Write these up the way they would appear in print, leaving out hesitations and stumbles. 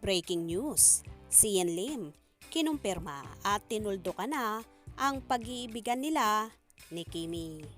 Breaking news, Sian Lim, kinumpirma at tinuldo ka na ang pag-iibigan nila ni Kimi.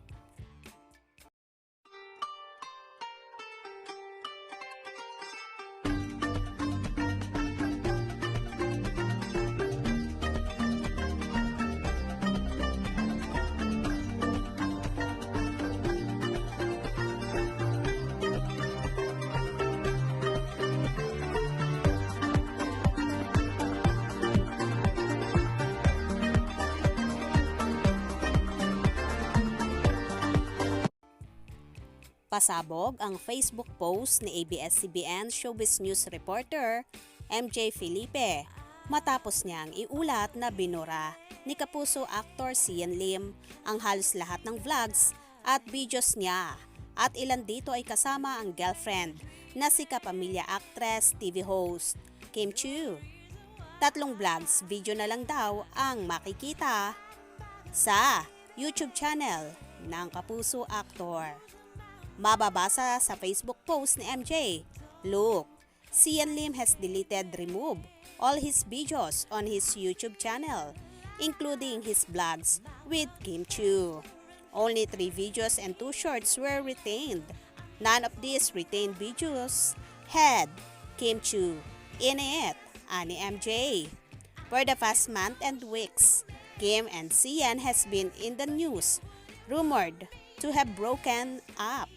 Pasabog ang Facebook post ni ABS-CBN Showbiz News reporter MJ Felipe matapos niyang iulat na binura ni kapuso actor Sian Lim ang halos lahat ng vlogs at videos niya at ilan dito ay kasama ang girlfriend na si kapamilya actress TV host Kim Chiu. 3 vlogs video na lang daw ang makikita sa YouTube channel ng kapuso actor. Mababasa sa Facebook post ni MJ, "Look, Sian Lim has removed all his videos on his YouTube channel, including his vlogs with Kim Chiu. Only 3 videos and 2 shorts were retained. None of these retained videos had Kim Chiu in it," ani MJ. For the past month and weeks, Kim and Sian has been in the news, rumored to have broken up.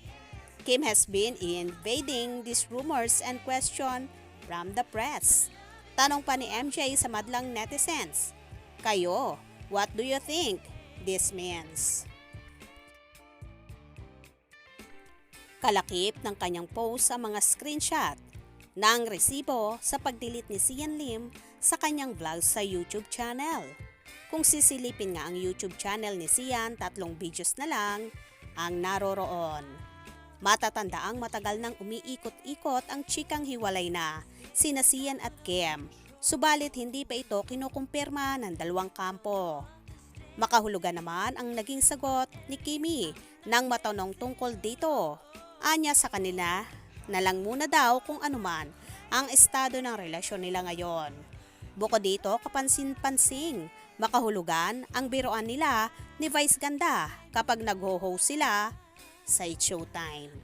Kim has been invading these rumors and question from the press. Tanong pa ni MJ sa madlang netizens, "Kayo, what do you think this means?" Kalakip ng kanyang post sa mga screenshot ng resibo sa pag-delete ni Sian Lim sa kanyang vlog sa YouTube channel. Kung sisilipin nga ang YouTube channel ni Sian, 3 videos na lang ang naroroon. Matatandaang matagal nang umiikot-ikot ang chikang hiwalay na sina Sian at Kim, subalit hindi pa ito kinukumpirma ng dalawang kampo. Makahulugan naman ang naging sagot ni Kimi nang matanong tungkol dito. Anya sa kanila na lang muna daw kung anuman ang estado ng relasyon nila ngayon. Bukod dito, kapansin-pansing, makahulugan ang biroan nila ni Vice Ganda kapag nag-ho-host sila sa It's Showtime.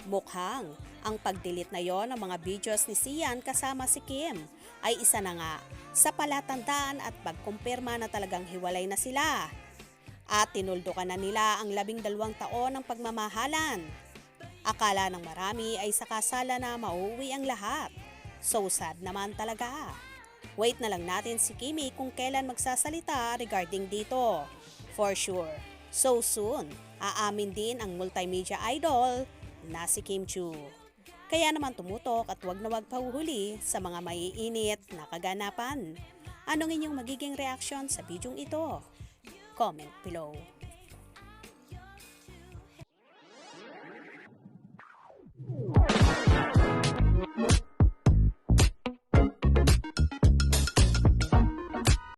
Mukhang ang pag-delete na yon ng mga videos ni Sian kasama si Kim ay isa na nga sa palatandaan at pagkumpirma na talagang hiwalay na sila. At tinuldukan na nila ang 12 taon ng pagmamahalan. Akala ng marami ay sa kasala na mauuwi ang lahat. So sad naman talaga. Wait na lang natin si Kimi kung kailan magsasalita regarding dito. For sure, so soon, aamin din ang multimedia idol na si Kim Chiu. Kaya naman tumutok at wag na wag pahuhuli sa mga maiinit na kaganapan. Anong inyong magiging reaksyon sa bidyong ito? Comment below.